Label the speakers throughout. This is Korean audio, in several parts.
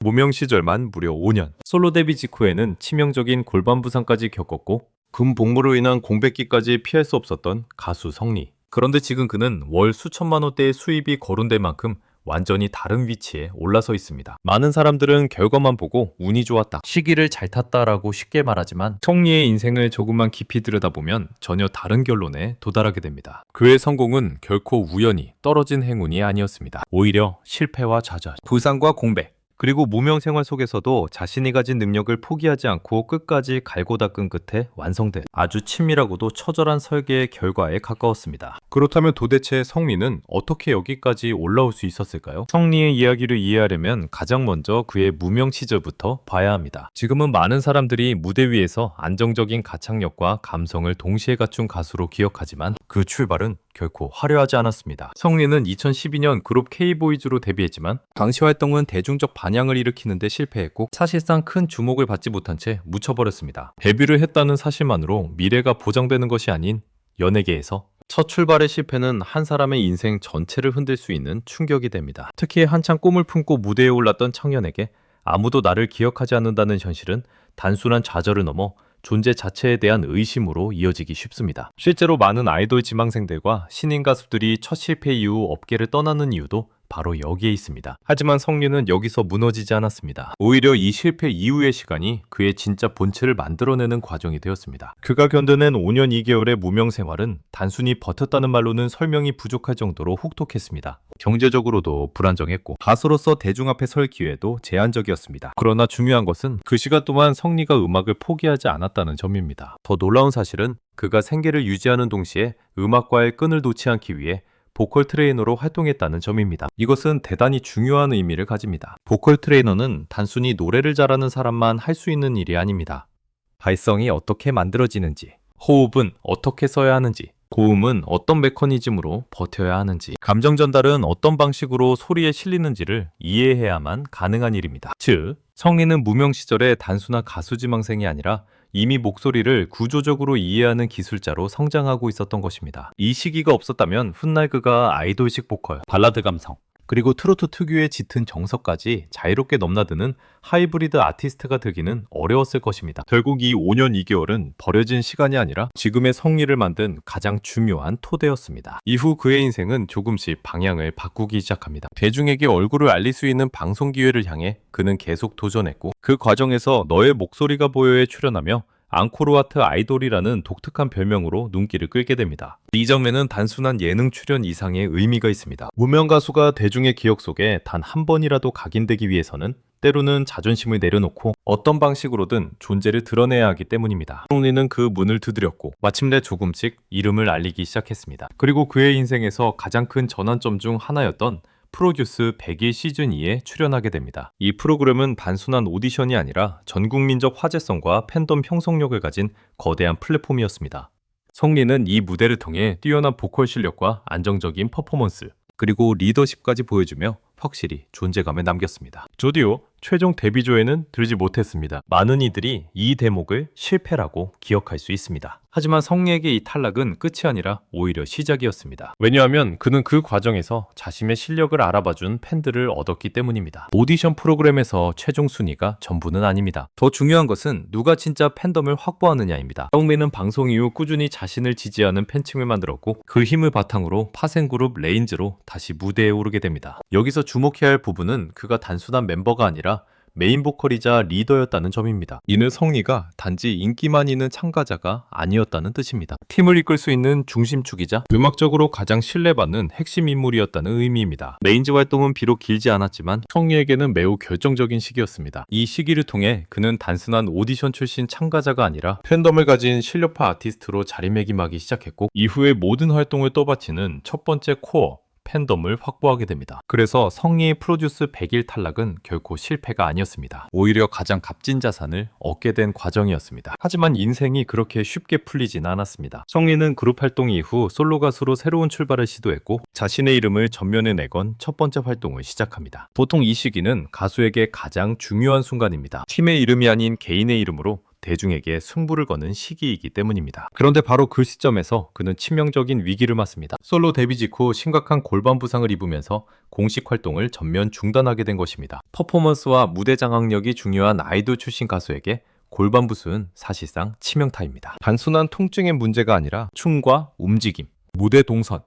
Speaker 1: 무명 시절만 무려 5년. 솔로 데뷔 직후에는 치명적인 골반 부상까지 겪었고 금복무로 인한 공백기까지 피할 수 없었던 가수 성리. 그런데 지금 그는 월 수천만 원대의 수입이 거론될 만큼 완전히 다른 위치에 올라서 있습니다. 많은 사람들은 결과만 보고 운이 좋았다, 시기를 잘 탔다라고 쉽게 말하지만 성리의 인생을 조금만 깊이 들여다보면 전혀 다른 결론에 도달하게 됩니다. 그의 성공은 결코 우연히 떨어진 행운이 아니었습니다. 오히려 실패와 좌절, 부상과 공백, 그리고 무명 생활 속에서도 자신이 가진 능력을 포기하지 않고 끝까지 갈고 닦은 끝에 완성된 아주 친밀하고도 처절한 설계의 결과에 가까웠습니다. 그렇다면 도대체 성리는 어떻게 여기까지 올라올 수 있었을까요? 성리의 이야기를 이해하려면 가장 먼저 그의 무명 시절부터 봐야 합니다. 지금은 많은 사람들이 무대 위에서 안정적인 가창력과 감성을 동시에 갖춘 가수로 기억하지만 그 출발은 결코 화려하지 않았습니다. 성리는 2012년 그룹 K보이즈로 데뷔했지만 당시 활동은 대중적 반향을 일으키는데 실패했고 사실상 큰 주목을 받지 못한 채 묻혀버렸습니다. 데뷔를 했다는 사실만으로 미래가 보장되는 것이 아닌 연예계에서 첫 출발의 실패는 한 사람의 인생 전체를 흔들 수 있는 충격이 됩니다. 특히 한창 꿈을 품고 무대에 올랐던 청년에게 아무도 나를 기억하지 않는다는 현실은 단순한 좌절을 넘어 존재 자체에 대한 의심으로 이어지기 쉽습니다. 실제로 많은 아이돌 지망생들과 신인 가수들이 첫 실패 이후 업계를 떠나는 이유도 바로 여기에 있습니다. 하지만 성리는 여기서 무너지지 않았습니다. 오히려 이 실패 이후의 시간이 그의 진짜 본체를 만들어내는 과정이 되었습니다. 그가 견뎌낸 5년 2개월의 무명 생활은 단순히 버텼다는 말로는 설명이 부족할 정도로 혹독했습니다. 경제적으로도 불안정했고 가수로서 대중 앞에 설 기회도 제한적이었습니다. 그러나 중요한 것은 그 시간 동안 성리가 음악을 포기하지 않았다는 점입니다. 더 놀라운 사실은 그가 생계를 유지하는 동시에 음악과의 끈을 놓지 않기 위해 보컬 트레이너로 활동했다는 점입니다. 이것은 대단히 중요한 의미를 가집니다. 보컬 트레이너는 단순히 노래를 잘하는 사람만 할 수 있는 일이 아닙니다. 발성이 어떻게 만들어지는지, 호흡은 어떻게 써야 하는지, 고음은 어떤 메커니즘으로 버텨야 하는지, 감정 전달은 어떤 방식으로 소리에 실리는지를 이해해야만 가능한 일입니다. 즉, 성리는 무명 시절에 단순한 가수 지망생이 아니라 이미 목소리를 구조적으로 이해하는 기술자로 성장하고 있었던 것입니다. 이 시기가 없었다면 훗날 그가 아이돌식 보컬, 발라드 감성, 그리고 트로트 특유의 짙은 정서까지 자유롭게 넘나드는 하이브리드 아티스트가 되기는 어려웠을 것입니다. 결국 이 5년 2개월은 버려진 시간이 아니라 지금의 성리를 만든 가장 중요한 토대였습니다. 이후 그의 인생은 조금씩 방향을 바꾸기 시작합니다. 대중에게 얼굴을 알릴 수 있는 방송 기회를 향해 그는 계속 도전했고 그 과정에서 너의 목소리가 보여에 출연하며 앙코르와트 아이돌이라는 독특한 별명으로 눈길을 끌게 됩니다. 이 점에는 단순한 예능 출연 이상의 의미가 있습니다. 무명 가수가 대중의 기억 속에 단 한 번이라도 각인되기 위해서는 때로는 자존심을 내려놓고 어떤 방식으로든 존재를 드러내야 하기 때문입니다. 성리는 그 문을 두드렸고 마침내 조금씩 이름을 알리기 시작했습니다. 그리고 그의 인생에서 가장 큰 전환점 중 하나였던 프로듀스 100일 시즌2에 출연하게 됩니다. 이 프로그램은 단순한 오디션이 아니라 전국민적 화제성과 팬덤 형성력을 가진 거대한 플랫폼이었습니다. 성리는 이 무대를 통해 뛰어난 보컬 실력과 안정적인 퍼포먼스, 그리고 리더십까지 보여주며 확실히 존재감을 남겼습니다. 조디오 최종 데뷔조에는 들지 못했습니다. 많은 이들이 이 대목을 실패라고 기억할 수 있습니다. 하지만 성리에게 이 탈락은 끝이 아니라 오히려 시작이었습니다. 왜냐하면 그는 그 과정에서 자신의 실력을 알아봐준 팬들을 얻었기 때문입니다. 오디션 프로그램에서 최종 순위가 전부는 아닙니다. 더 중요한 것은 누가 진짜 팬덤을 확보하느냐입니다. 성리는 방송 이후 꾸준히 자신을 지지하는 팬층을 만들었고 그 힘을 바탕으로 파생그룹 레인즈로 다시 무대에 오르게 됩니다. 여기서 주목해야 할 부분은 그가 단순한 멤버가 아니라 메인 보컬이자 리더였다는 점입니다. 이는 성리가 단지 인기만 있는 참가자가 아니었다는 뜻입니다. 팀을 이끌 수 있는 중심축이자 음악적으로 가장 신뢰받는 핵심 인물이었다는 의미입니다. 레인즈 활동은 비록 길지 않았지만 성리에게는 매우 결정적인 시기였습니다. 이 시기를 통해 그는 단순한 오디션 출신 참가자가 아니라 팬덤을 가진 실력파 아티스트로 자리매김하기 시작했고 이후의 모든 활동을 떠받치는 첫 번째 코어, 팬덤을 확보하게 됩니다. 그래서 성리의 프로듀스 100일 탈락은 결코 실패가 아니었습니다. 오히려 가장 값진 자산을 얻게 된 과정이었습니다. 하지만 인생이 그렇게 쉽게 풀리진 않았습니다. 성리는 그룹 활동 이후 솔로 가수로 새로운 출발을 시도했고 자신의 이름을 전면에 내건 첫 번째 활동을 시작합니다. 보통 이 시기는 가수에게 가장 중요한 순간입니다. 팀의 이름이 아닌 개인의 이름으로 대중에게 승부를 거는 시기이기 때문입니다. 그런데 바로 그 시점에서 그는 치명적인 위기를 맞습니다. 솔로 데뷔 직후 심각한 골반 부상을 입으면서 공식 활동을 전면 중단하게 된 것입니다. 퍼포먼스와 무대 장악력이 중요한 아이돌 출신 가수에게 골반 부수는 사실상 치명타입니다. 단순한 통증의 문제가 아니라 춤과 움직임, 무대 동선,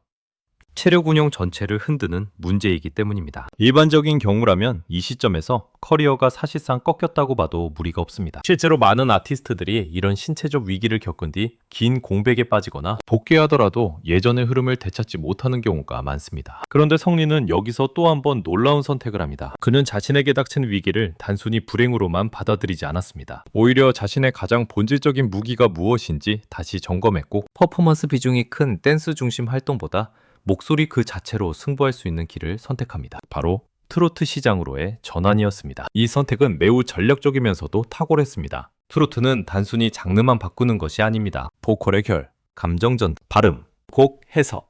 Speaker 1: 체력 운영 전체를 흔드는 문제이기 때문입니다. 일반적인 경우라면 이 시점에서 커리어가 사실상 꺾였다고 봐도 무리가 없습니다. 실제로 많은 아티스트들이 이런 신체적 위기를 겪은 뒤 긴 공백에 빠지거나 복귀하더라도 예전의 흐름을 되찾지 못하는 경우가 많습니다. 그런데 성리는 여기서 또 한 번 놀라운 선택을 합니다. 그는 자신에게 닥친 위기를 단순히 불행으로만 받아들이지 않았습니다. 오히려 자신의 가장 본질적인 무기가 무엇인지 다시 점검했고, 퍼포먼스 비중이 큰 댄스 중심 활동보다 목소리 그 자체로 승부할 수 있는 길을 선택합니다. 바로 트로트 시장으로의 전환이었습니다. 이 선택은 매우 전략적이면서도 탁월했습니다. 트로트는 단순히 장르만 바꾸는 것이 아닙니다. 보컬의 결, 감정전, 발음, 곡 해석,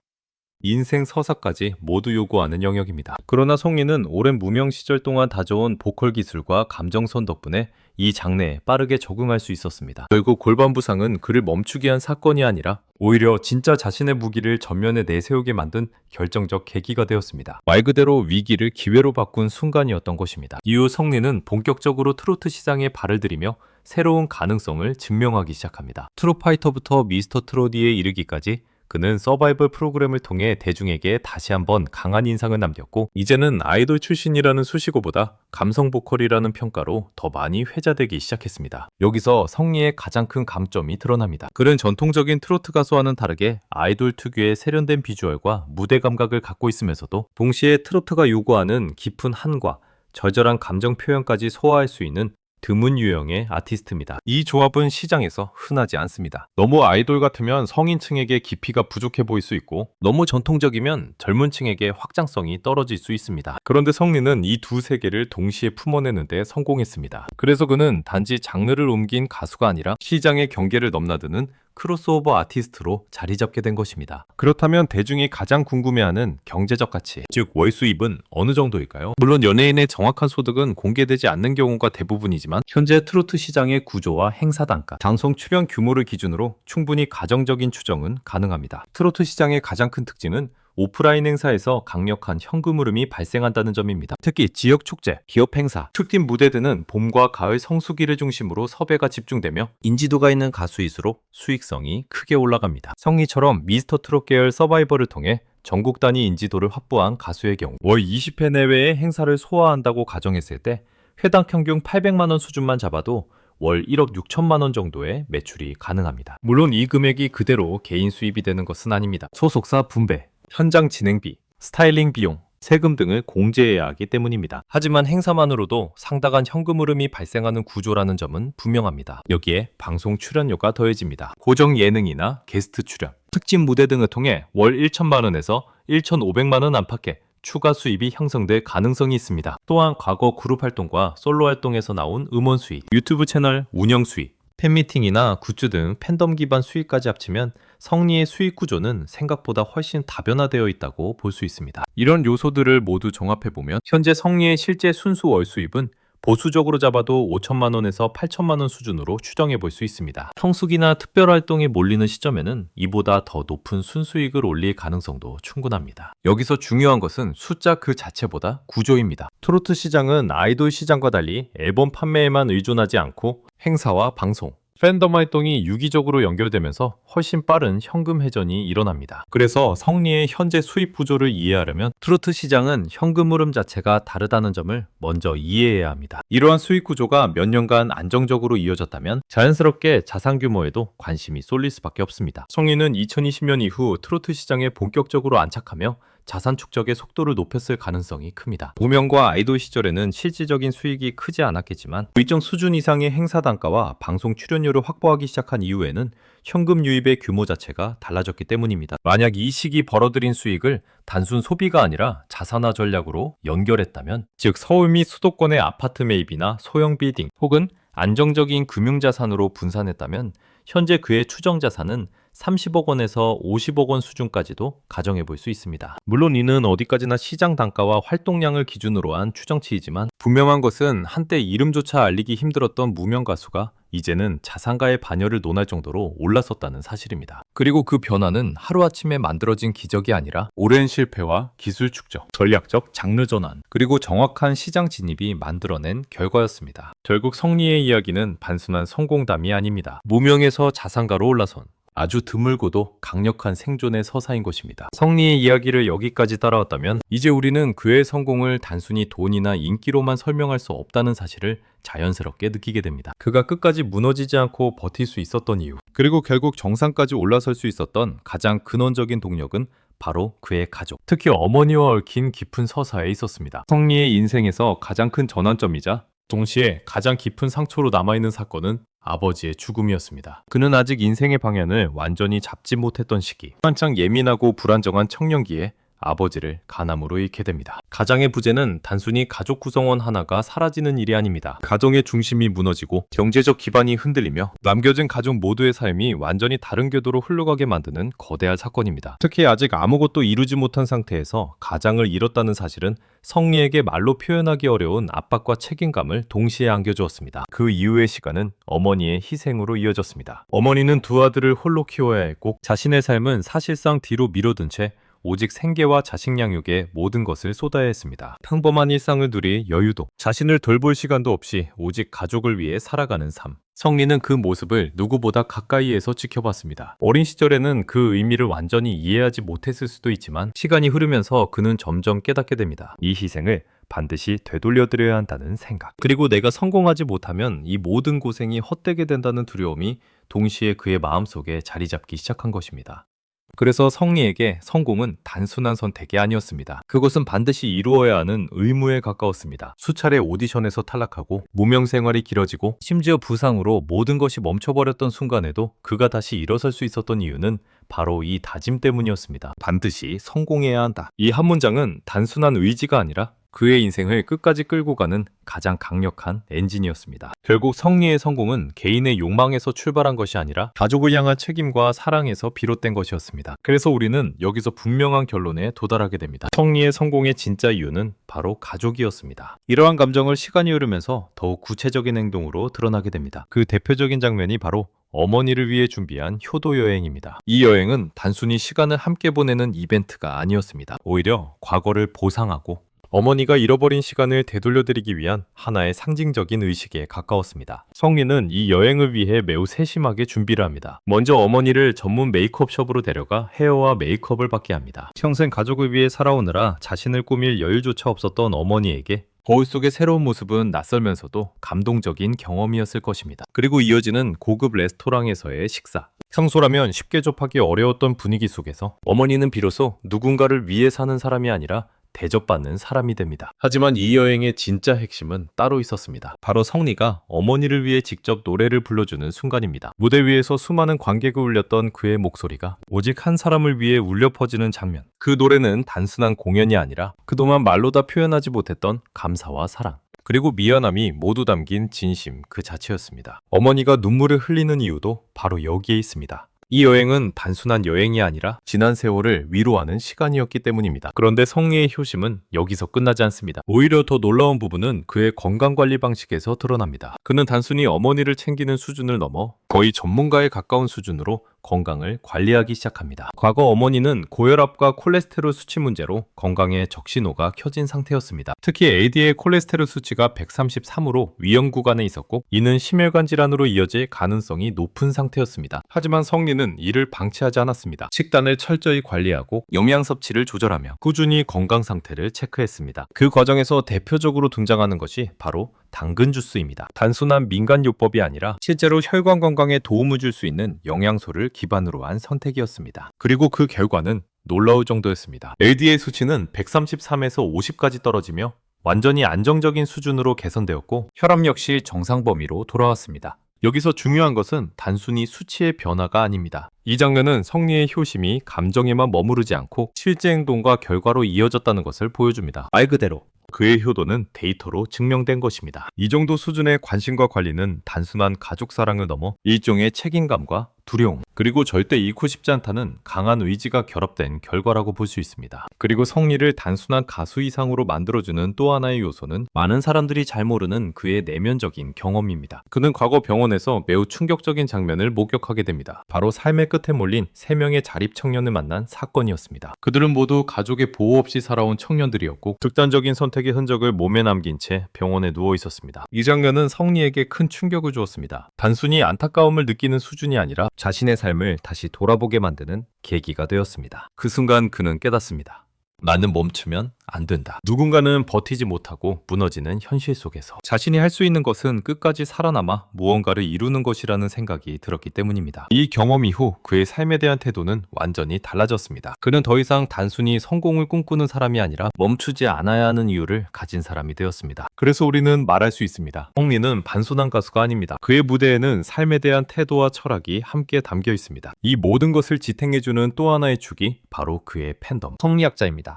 Speaker 1: 인생 서사까지 모두 요구하는 영역입니다. 그러나 성리는 오랜 무명 시절 동안 다져온 보컬 기술과 감정선 덕분에 이 장르에 빠르게 적응할 수 있었습니다. 결국 골반 부상은 그를 멈추게 한 사건이 아니라 오히려 진짜 자신의 무기를 전면에 내세우게 만든 결정적 계기가 되었습니다. 말 그대로 위기를 기회로 바꾼 순간이었던 것입니다. 이후 성리는 본격적으로 트로트 시장에 발을 들이며 새로운 가능성을 증명하기 시작합니다. 트롯파이터부터 미스터 트롯이에 이르기까지 그는 서바이벌 프로그램을 통해 대중에게 다시 한번 강한 인상을 남겼고, 이제는 아이돌 출신이라는 수식어보다 감성 보컬이라는 평가로 더 많이 회자되기 시작했습니다. 여기서 성리의 가장 큰 강점이 드러납니다. 그는 전통적인 트로트 가수와는 다르게 아이돌 특유의 세련된 비주얼과 무대 감각을 갖고 있으면서도 동시에 트로트가 요구하는 깊은 한과 절절한 감정 표현까지 소화할 수 있는 드문 유형의 아티스트입니다. 이 조합은 시장에서 흔하지 않습니다. 너무 아이돌 같으면 성인층에게 깊이가 부족해 보일 수 있고, 너무 전통적이면 젊은 층에게 확장성이 떨어질 수 있습니다. 그런데 성리는 이 두 세계를 동시에 품어내는 데 성공했습니다. 그래서 그는 단지 장르를 옮긴 가수가 아니라 시장의 경계를 넘나드는 크로스오버 아티스트로 자리 잡게 된 것입니다. 그렇다면 대중이 가장 궁금해하는 경제적 가치, 즉 월 수입은 어느 정도일까요? 물론 연예인의 정확한 소득은 공개되지 않는 경우가 대부분이지만, 현재 트로트 시장의 구조와 행사 단가, 방송 출연 규모를 기준으로 충분히 가정적인 추정은 가능합니다. 트로트 시장의 가장 큰 특징은 오프라인 행사에서 강력한 현금 흐름이 발생한다는 점입니다. 특히 지역 축제, 기업 행사, 특집 무대 등은 봄과 가을 성수기를 중심으로 섭외가 집중되며 인지도가 있는 가수일수록 수익성이 크게 올라갑니다. 성리처럼 미스터 트롯 계열 서바이벌을 통해 전국 단위 인지도를 확보한 가수의 경우 월 20회 내외의 행사를 소화한다고 가정했을 때 회당 평균 800만 원 수준만 잡아도 월 1억 6천만 원 정도의 매출이 가능합니다. 물론 이 금액이 그대로 개인 수입이 되는 것은 아닙니다. 소속사 분배, 현장 진행비, 스타일링 비용, 세금 등을 공제해야 하기 때문입니다. 하지만 행사만으로도 상당한 현금 흐름이 발생하는 구조라는 점은 분명합니다. 여기에 방송 출연료가 더해집니다. 고정 예능이나 게스트 출연, 특집 무대 등을 통해 월 1천만 원에서 1,500만 원 안팎의 추가 수입이 형성될 가능성이 있습니다. 또한 과거 그룹 활동과 솔로 활동에서 나온 음원 수익, 유튜브 채널 운영 수익, 팬미팅이나 굿즈 등 팬덤 기반 수익까지 합치면 성리의 수익 구조는 생각보다 훨씬 다변화되어 있다고 볼 수 있습니다. 이런 요소들을 모두 종합해보면 현재 성리의 실제 순수 월 수입은 보수적으로 잡아도 5천만 원에서 8천만 원 수준으로 추정해 볼 수 있습니다. 성수기나 특별 활동에 몰리는 시점에는 이보다 더 높은 순수익을 올릴 가능성도 충분합니다. 여기서 중요한 것은 숫자 그 자체보다 구조입니다. 트로트 시장은 아이돌 시장과 달리 앨범 판매에만 의존하지 않고 행사와 방송, 팬덤 활동이 유기적으로 연결되면서 훨씬 빠른 현금 회전이 일어납니다. 그래서 성리의 현재 수입 구조를 이해하려면 트로트 시장은 현금 흐름 자체가 다르다는 점을 먼저 이해해야 합니다. 이러한 수입 구조가 몇 년간 안정적으로 이어졌다면 자연스럽게 자산 규모에도 관심이 쏠릴 수밖에 없습니다. 성리는 2020년 이후 트로트 시장에 본격적으로 안착하며 자산 축적의 속도를 높였을 가능성이 큽니다. 무명과 아이돌 시절에는 실질적인 수익이 크지 않았겠지만 일정 수준 이상의 행사 단가와 방송 출연료를 확보하기 시작한 이후에는 현금 유입의 규모 자체가 달라졌기 때문입니다. 만약 이 시기 벌어들인 수익을 단순 소비가 아니라 자산화 전략으로 연결했다면, 즉 서울 및 수도권의 아파트 매입이나 소형 빌딩 혹은 안정적인 금융자산으로 분산했다면 현재 그의 추정 자산은 30억 원에서 50억 원 수준까지도 가정해 볼 수 있습니다. 물론 이는 어디까지나 시장 단가와 활동량을 기준으로 한 추정치이지만 분명한 것은 한때 이름조차 알리기 힘들었던 무명 가수가 이제는 자산가의 반열을 논할 정도로 올라섰다는 사실입니다. 그리고 그 변화는 하루아침에 만들어진 기적이 아니라 오랜 실패와 기술 축적, 전략적 장르 전환, 그리고 정확한 시장 진입이 만들어낸 결과였습니다. 결국 성리의 이야기는 단순한 성공담이 아닙니다. 무명에서 자산가로 올라선 아주 드물고도 강력한 생존의 서사인 것입니다. 성리의 이야기를 여기까지 따라왔다면 이제 우리는 그의 성공을 단순히 돈이나 인기로만 설명할 수 없다는 사실을 자연스럽게 느끼게 됩니다. 그가 끝까지 무너지지 않고 버틸 수 있었던 이유, 그리고 결국 정상까지 올라설 수 있었던 가장 근원적인 동력은 바로 그의 가족, 특히 어머니와 얽힌 깊은 서사에 있었습니다. 성리의 인생에서 가장 큰 전환점이자 동시에 가장 깊은 상처로 남아있는 사건은 아버지의 죽음이었습니다. 그는 아직 인생의 방향을 완전히 잡지 못했던 시기, 한창 예민하고 불안정한 청년기에 아버지를 간암으로 잃게 됩니다. 가장의 부재는 단순히 가족 구성원 하나가 사라지는 일이 아닙니다. 가정의 중심이 무너지고 경제적 기반이 흔들리며 남겨진 가족 모두의 삶이 완전히 다른 궤도로 흘러가게 만드는 거대한 사건입니다. 특히 아직 아무것도 이루지 못한 상태에서 가장을 잃었다는 사실은 성리에게 말로 표현하기 어려운 압박과 책임감을 동시에 안겨주었습니다. 그 이후의 시간은 어머니의 희생으로 이어졌습니다. 어머니는 두 아들을 홀로 키워야 했고 자신의 삶은 사실상 뒤로 미뤄둔 채 오직 생계와 자식 양육에 모든 것을 쏟아야 했습니다. 평범한 일상을 누릴 여유도, 자신을 돌볼 시간도 없이 오직 가족을 위해 살아가는 삶. 성리는 그 모습을 누구보다 가까이에서 지켜봤습니다. 어린 시절에는 그 의미를 완전히 이해하지 못했을 수도 있지만 시간이 흐르면서 그는 점점 깨닫게 됩니다. 이 희생을 반드시 되돌려드려야 한다는 생각. 그리고 내가 성공하지 못하면 이 모든 고생이 헛되게 된다는 두려움이 동시에 그의 마음속에 자리 잡기 시작한 것입니다. 그래서 성리에게 성공은 단순한 선택이 아니었습니다. 그것은 반드시 이루어야 하는 의무에 가까웠습니다. 수차례 오디션에서 탈락하고 무명 생활이 길어지고 심지어 부상으로 모든 것이 멈춰버렸던 순간에도 그가 다시 일어설 수 있었던 이유는 바로 이 다짐 때문이었습니다. 반드시 성공해야 한다. 이 한 문장은 단순한 의지가 아니라 그의 인생을 끝까지 끌고 가는 가장 강력한 엔진이었습니다. 결국 성리의 성공은 개인의 욕망에서 출발한 것이 아니라 가족을 향한 책임과 사랑에서 비롯된 것이었습니다. 그래서 우리는 여기서 분명한 결론에 도달하게 됩니다. 성리의 성공의 진짜 이유는 바로 가족이었습니다. 이러한 감정을 시간이 흐르면서 더욱 구체적인 행동으로 드러나게 됩니다. 그 대표적인 장면이 바로 어머니를 위해 준비한 효도 여행입니다. 이 여행은 단순히 시간을 함께 보내는 이벤트가 아니었습니다. 오히려 과거를 보상하고 어머니가 잃어버린 시간을 되돌려드리기 위한 하나의 상징적인 의식에 가까웠습니다. 성리는 이 여행을 위해 매우 세심하게 준비를 합니다. 먼저 어머니를 전문 메이크업 숍으로 데려가 헤어와 메이크업을 받게 합니다. 평생 가족을 위해 살아오느라 자신을 꾸밀 여유조차 없었던 어머니에게 거울 속의 새로운 모습은 낯설면서도 감동적인 경험이었을 것입니다. 그리고 이어지는 고급 레스토랑에서의 식사. 평소라면 쉽게 접하기 어려웠던 분위기 속에서 어머니는 비로소 누군가를 위해 사는 사람이 아니라 대접받는 사람이 됩니다. 하지만 이 여행의 진짜 핵심은 따로 있었습니다. 바로 성리가 어머니를 위해 직접 노래를 불러주는 순간입니다. 무대 위에서 수많은 관객을 울렸던 그의 목소리가 오직 한 사람을 위해 울려 퍼지는 장면. 그 노래는 단순한 공연이 아니라 그동안 말로 다 표현하지 못했던 감사와 사랑, 그리고 미안함이 모두 담긴 진심 그 자체였습니다. 어머니가 눈물을 흘리는 이유도 바로 여기에 있습니다. 이 여행은 단순한 여행이 아니라 지난 세월을 위로하는 시간이었기 때문입니다. 그런데 성리의 효심은 여기서 끝나지 않습니다. 오히려 더 놀라운 부분은 그의 건강관리 방식에서 드러납니다. 그는 단순히 어머니를 챙기는 수준을 넘어 거의 전문가에 가까운 수준으로 건강을 관리하기 시작합니다. 과거 어머니는 고혈압과 콜레스테롤 수치 문제로 건강에 적신호가 켜진 상태였습니다. 특히 LDL 콜레스테롤 수치가 133으로 위험 구간에 있었고 이는 심혈관 질환으로 이어질 가능성이 높은 상태였습니다. 하지만 성리는 이를 방치하지 않았습니다. 식단을 철저히 관리하고 영양 섭취를 조절하며 꾸준히 건강 상태를 체크했습니다. 그 과정에서 대표적으로 등장하는 것이 바로 당근 주스입니다. 단순한 민간요법이 아니라 실제로 혈관 건강에 도움을 줄 수 있는 영양소를 기반으로 한 선택이었습니다. 그리고 그 결과는 놀라울 정도였습니다. LDL 수치는 133에서 50까지 떨어지며 완전히 안정적인 수준으로 개선되었고 혈압 역시 정상 범위로 돌아왔습니다. 여기서 중요한 것은 단순히 수치의 변화가 아닙니다. 이 장면은 성리의 효심이 감정에만 머무르지 않고 실제 행동과 결과로 이어졌다는 것을 보여줍니다. 말 그대로 그의 효도는 데이터로 증명된 것입니다. 이 정도 수준의 관심과 관리는 단순한 가족 사랑을 넘어 일종의 책임감과 두려움, 그리고 절대 잃고 싶지 않다는 강한 의지가 결합된 결과라고 볼 수 있습니다. 그리고 성리를 단순한 가수 이상으로 만들어주는 또 하나의 요소는 많은 사람들이 잘 모르는 그의 내면적인 경험입니다. 그는 과거 병원에서 매우 충격적인 장면을 목격하게 됩니다. 바로 삶의 끝에 몰린 3명의 자립 청년을 만난 사건이었습니다. 그들은 모두 가족의 보호 없이 살아온 청년들이었고 극단적인 선택의 흔적을 몸에 남긴 채 병원에 누워 있었습니다. 이 장면은 성리에게 큰 충격을 주었습니다. 단순히 안타까움을 느끼는 수준이 아니라 자신의 삶을 다시 돌아보게 만드는 계기가 되었습니다. 그 순간 그는 깨닫습니다. 나는 멈추면 안 된다. 누군가는 버티지 못하고 무너지는 현실 속에서 자신이 할 수 있는 것은 끝까지 살아남아 무언가를 이루는 것이라는 생각이 들었기 때문입니다. 이 경험 이후 그의 삶에 대한 태도는 완전히 달라졌습니다. 그는 더 이상 단순히 성공을 꿈꾸는 사람이 아니라 멈추지 않아야 하는 이유를 가진 사람이 되었습니다. 그래서 우리는 말할 수 있습니다. 성리는 반순한 가수가 아닙니다. 그의 무대에는 삶에 대한 태도와 철학이 함께 담겨 있습니다. 이 모든 것을 지탱해주는 또 하나의 축이 바로 그의 팬덤, 성리학자입니다.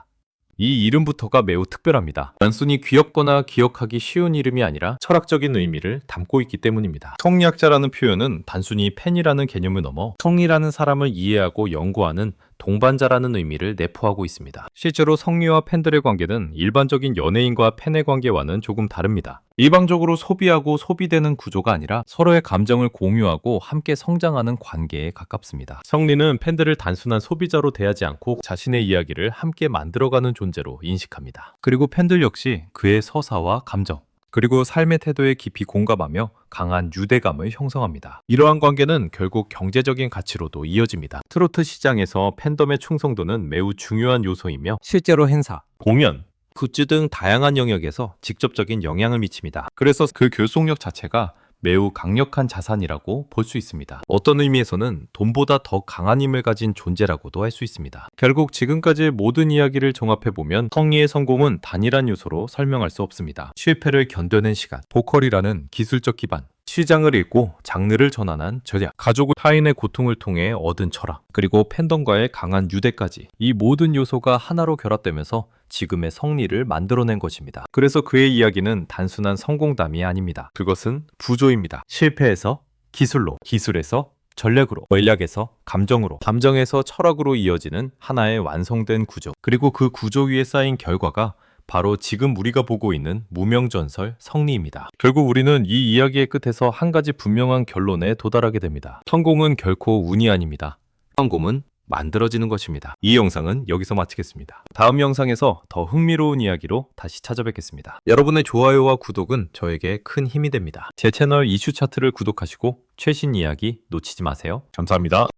Speaker 1: 이 이름부터가 매우 특별합니다. 단순히 귀엽거나 기억하기 쉬운 이름이 아니라 철학적인 의미를 담고 있기 때문입니다. 성리학자라는 표현은 단순히 팬이라는 개념을 넘어 성리라는 사람을 이해하고 연구하는 동반자라는 의미를 내포하고 있습니다. 실제로 성리와 팬들의 관계는 일반적인 연예인과 팬의 관계와는 조금 다릅니다. 일방적으로 소비하고 소비되는 구조가 아니라 서로의 감정을 공유하고 함께 성장하는 관계에 가깝습니다. 성리는 팬들을 단순한 소비자로 대하지 않고 자신의 이야기를 함께 만들어가는 존재로 인식합니다. 그리고 팬들 역시 그의 서사와 감정, 그리고 삶의 태도에 깊이 공감하며 강한 유대감을 형성합니다. 이러한 관계는 결국 경제적인 가치로도 이어집니다. 트로트 시장에서 팬덤의 충성도는 매우 중요한 요소이며 실제로 행사, 공연, 굿즈 등 다양한 영역에서 직접적인 영향을 미칩니다. 그래서 그 결속력 자체가 매우 강력한 자산이라고 볼 수 있습니다. 어떤 의미에서는 돈보다 더 강한 힘을 가진 존재라고도 할 수 있습니다. 결국 지금까지의 모든 이야기를 종합해보면 성리의 성공은 단일한 요소로 설명할 수 없습니다. 실패를 견뎌낸 시간, 보컬이라는 기술적 기반, 시장을 읽고 장르를 전환한 전략, 가족과 타인의 고통을 통해 얻은 철학, 그리고 팬덤과의 강한 유대까지 이 모든 요소가 하나로 결합되면서 지금의 성리를 만들어낸 것입니다. 그래서 그의 이야기는 단순한 성공담이 아닙니다. 그것은 구조입니다. 실패에서 기술로, 기술에서 전략으로, 전략에서 감정으로, 감정에서 철학으로 이어지는 하나의 완성된 구조. 그리고 그 구조 위에 쌓인 결과가 바로 지금 우리가 보고 있는 무명전설 성리입니다. 결국 우리는 이 이야기의 끝에서 한 가지 분명한 결론에 도달하게 됩니다. 성공은 결코 운이 아닙니다. 성공은 만들어지는 것입니다. 이 영상은 여기서 마치겠습니다. 다음 영상에서 더 흥미로운 이야기로 다시 찾아뵙겠습니다. 여러분의 좋아요와 구독은 저에게 큰 힘이 됩니다. 제 채널 이슈 차트를 구독하시고 최신 이야기 놓치지 마세요. 감사합니다.